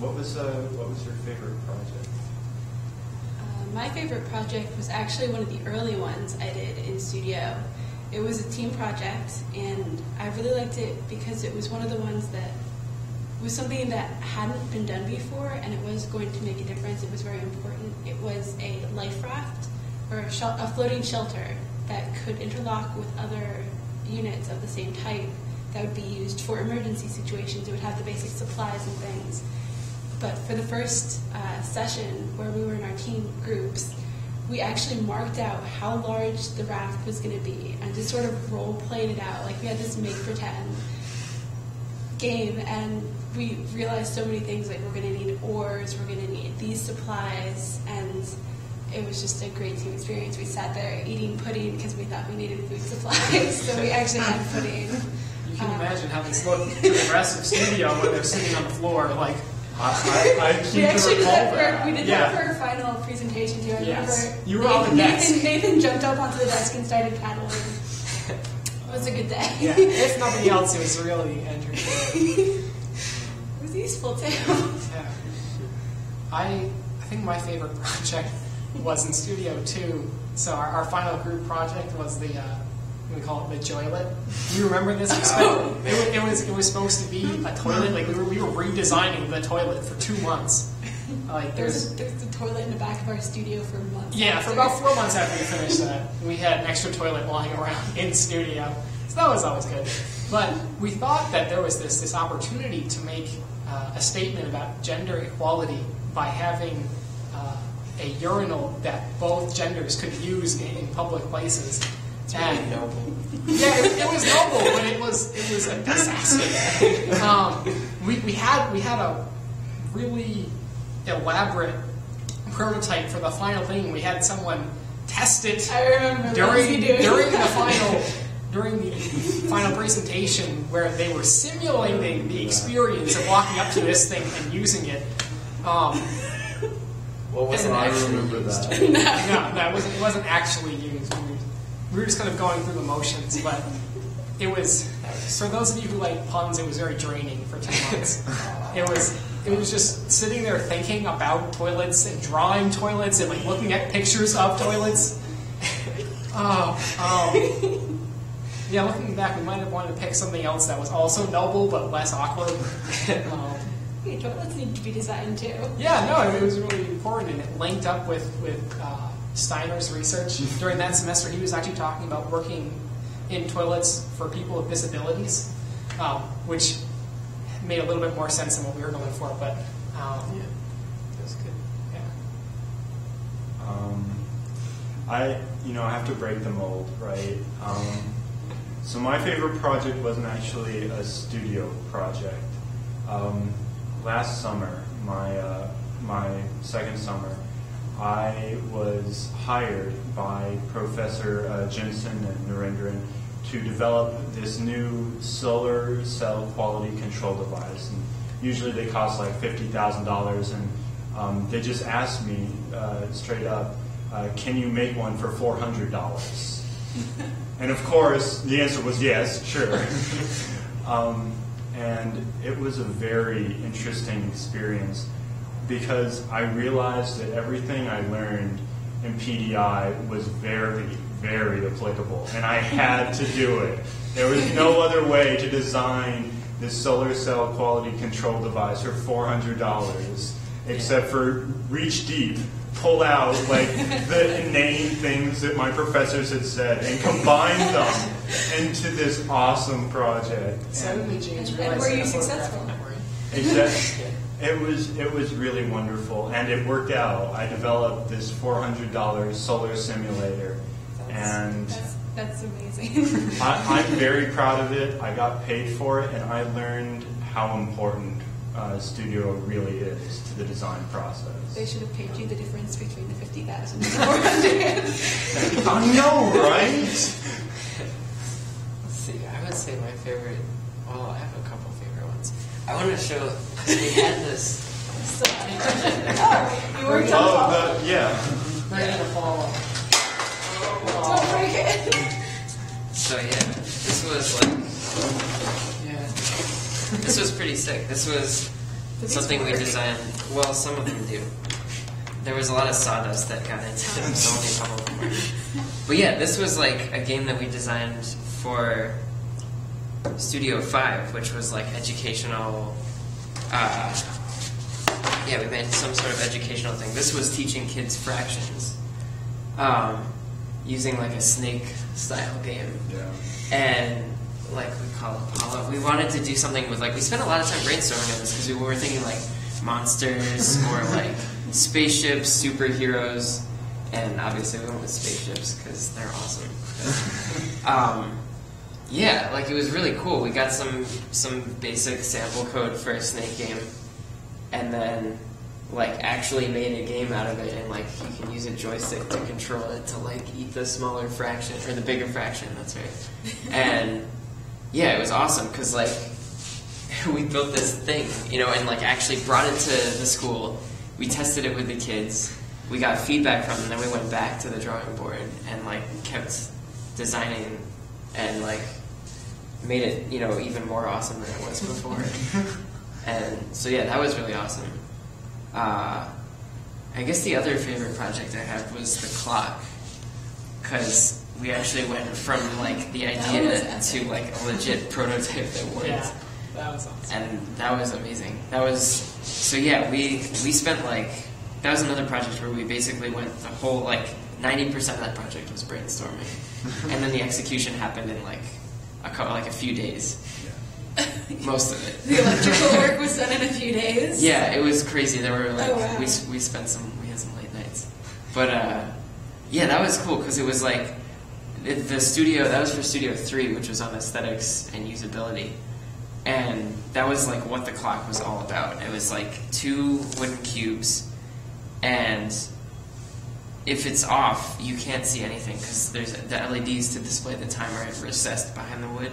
What was your favorite project? My favorite project was actually one of the early ones I did in studio. It was a team project, and I really liked it because it was one of the ones that was something that hadn't been done before, and it was going to make a difference. It was very important. It was a life raft, or a floating shelter that could interlock with other units of the same type that would be used for emergency situations. It would have the basic supplies and things. But for the first session, where we were in our team groups, we actually marked out how large the raft was going to be and just sort of role-played it out. Like, we had this make-pretend game, and we realized so many things, like we're going to need oars, we're going to need these supplies, and it was just a great team experience. We sat there eating pudding because we thought we needed food supplies, so we actually had pudding. You can imagine how this looked to the rest of studio when they're sitting on the floor, like, we actually did that for our final presentation too. I remember you were on the desk. Nathan jumped up onto the desk and started paddling. It was a good day. Yeah, if nothing else, it was really entertaining. It was useful too. Yeah. I think my favorite project was in Studio 2. So our final group project was the we call it the Joylet. Do you remember this? It was supposed to be a toilet. Like we were redesigning the toilet for 2 months. Like there's the toilet in the back of our studio for months. Yeah, for about 4 months after we finished that, we had an extra toilet lying around in studio. So that was always good. But we thought that there was this opportunity to make a statement about gender equality by having a urinal that both genders could use in public places. It's really noble. Yeah, it was noble, but it was a disaster. We had a really elaborate prototype for the final thing. We had someone test it during the final presentation, where they were simulating the experience of walking up to this thing and using it. What was I remember that? No, it wasn't actually used. We were just kind of going through the motions, but it was, for those of you who like puns, it was very draining for 2 months. It was just sitting there thinking about toilets and drawing toilets and like looking at pictures of toilets. Yeah, looking back, we might have wanted to pick something else that was also noble but less awkward. Toilets need to be designed too. Yeah, no, it was really important, and it linked up with Steiner's research. During that semester, he was actually talking about working in toilets for people with disabilities, which made a little bit more sense than what we were going for. But yeah, that's good. Yeah. I have to break the mold, right? So my favorite project wasn't actually a studio project. Last summer, my second summer, I was hired by Professor Jensen and Narendran to develop this new solar cell quality control device. And usually they cost like $50,000, and they just asked me straight up, can you make one for $400? And of course, the answer was yes, sure. And it was a very interesting experience, because I realized that everything I learned in PDI was very, very applicable, and I had to do it. There was no other way to design this solar cell quality control device for $400 except for reach deep, pull out like the inane things that my professors had said and combine them into this awesome project. Suddenly, James and realized were you successful? Exactly. It was really wonderful, and it worked out. I developed this $400 solar simulator, and that's amazing. I'm very proud of it. I got paid for it, and I learned how important studio really is to the design process. They should have paid you the difference between the $50,000 and the $400. I know, right? Let's see. I would say my favorite. Well, I have a couple favorite ones. I want to show. We had this. You were done. Yeah. Ready to fall. Don't break it. So yeah, this was like. Yeah. This was pretty sick. This was these something we work? designed. Well, some of them do. There was a lot of sawdust that got into them, so only a couple of them were. But yeah, this was like a game that we designed for Studio 5, which was like educational. Yeah, we made some sort of educational thing. This was teaching kids fractions, using like a snake-style game. Yeah. And like we call Apollo, we wanted to do something with like, we spent a lot of time brainstorming on this because we were thinking like monsters or like spaceships, superheroes, and obviously we went with spaceships because they're awesome. Yeah, like it was really cool. We got some basic sample code for a snake game, and then like actually made a game out of it, and like you can use a joystick to control it to like eat the smaller fraction or the bigger fraction. That's right. And yeah, it was awesome because like we built this thing, you know, and like actually brought it to the school. We tested it with the kids. We got feedback from them. Then we went back to the drawing board and like kept designing and like made it, you know, even more awesome than it was before. And so yeah, that was really awesome. I guess the other favorite project I had was the clock, because we actually went from like the idea to like a legit prototype that worked. Yeah, that was awesome. And that was amazing. That was, so yeah, we spent like, that was another project where we basically went the whole, like 90% of that project was brainstorming. And then the execution happened in like a few days. Most of it. The electrical work was done in a few days. Yeah, it was crazy. There were like, Oh, wow. we had some late nights. But yeah, that was cool because it was like, the studio, that was for Studio 3, which was on aesthetics and usability. And that was like what the clock was all about. It was like 2 wooden cubes, and if it's off, you can't see anything because there's the LEDs to display the timer are recessed behind the wood.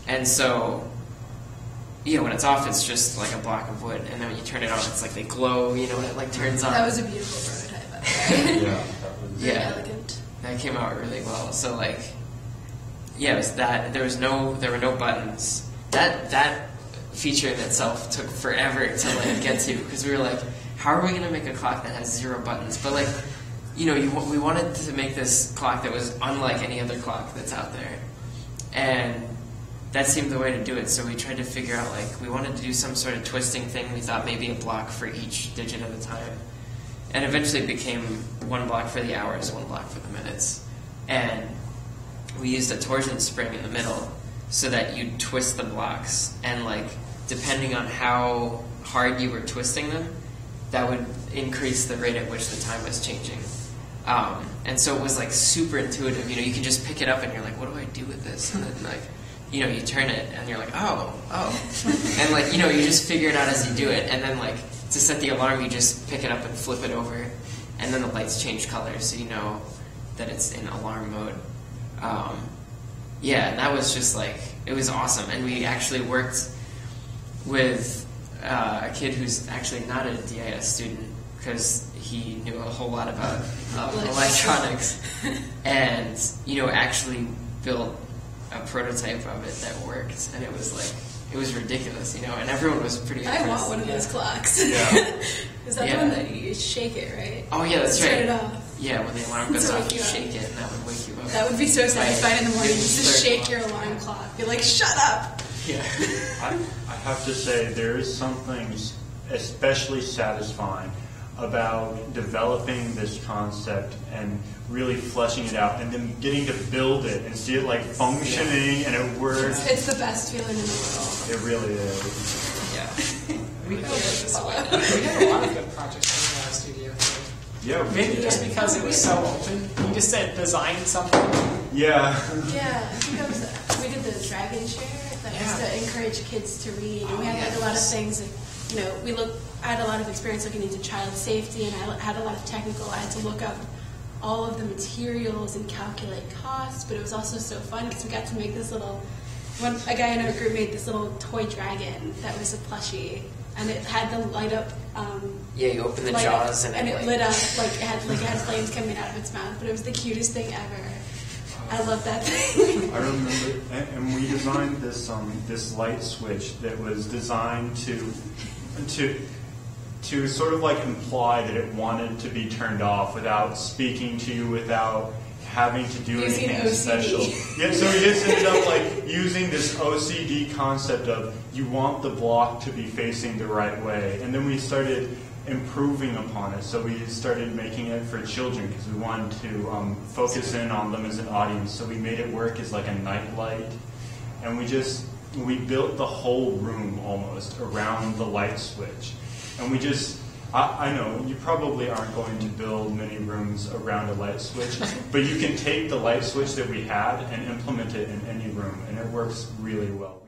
And so, yeah, when it's off, it's just like a block of wood, and then when you turn it on, it's like they glow, you know, and it like turns on. That was a beautiful prototype, by the way. Yeah. That was, Very Yeah. elegant. That came out really well. So like, yeah, it was that. There were no buttons. That feature in itself took forever to like get to, because we were like, how are we going to make a clock that has 0 buttons? But like, you know, we wanted to make this clock that was unlike any other clock that's out there, and that seemed the way to do it. So we tried to figure out, like, we wanted to do some sort of twisting thing. We thought maybe a block for each digit at a time. And eventually it became 1 block for the hours, 1 block for the minutes. And we used a torsion spring in the middle so that you'd twist the blocks. And, like, depending on how hard you were twisting them, that would increase the rate at which the time was changing. And so it was, like, super intuitive. You know, you can just pick it up and you're like, what do I do with this? And then, like, you know, you turn it and you're like, oh. And like, you know, you just figure it out as you do it. And then like, to set the alarm, you just pick it up and flip it over. And then the lights change colors so you know that it's in alarm mode. Yeah, and that was just like, it was awesome. And we actually worked with a kid who's actually not a DIS student because he knew a whole lot about electronics. And, you know, actually built a prototype of it that worked, and it was like, it was ridiculous, you know, and everyone was pretty impressed. I want one of those clocks. Yeah. Is that the one that you shake it, right? Oh yeah, that's Turn right. it off. Yeah, when the alarm goes To off, wake you you up. shake it, and that would wake you up. That would be so satisfying in the morning. You just 3rd shake your alarm clock. You're like, shut up! Yeah. I have to say, there is something especially satisfying about developing this concept and really fleshing it out, and then getting to build it and see it like functioning and it works. It's the best feeling in the world. It really is. Yeah. We have a lot of good projects coming out of Studio 3. Yeah. Maybe just because it was so open. You just said design something. Yeah. Yeah, I think that was we did the Dragon Share. That was to encourage kids to read. And we had like a lot of things. Like, you know, I had a lot of experience looking into child safety, and I had a lot of technical. I had to look up all of the materials and calculate costs, but it was also so fun because we got to make this little. A guy in our group made this little toy dragon that was a plushie, and it had the light up. Yeah, you open the light jaws up, and it like, lit up like it had flames coming out of its mouth. But it was the cutest thing ever. I love that thing. I remember, and we designed this light switch that was designed to to sort of like imply that it wanted to be turned off without speaking to you, without having to do Using anything OCD. special. Yeah, so he just ended up like using this OCD concept of you want the block to be facing the right way, and then we started improving upon it. So we started making it for children because we wanted to focus in on them as an audience. So we made it work as like a night light, and we built the whole room almost around the light switch. And I know you probably aren't going to build many rooms around a light switch, but you can take the light switch that we had and implement it in any room, and it works really well.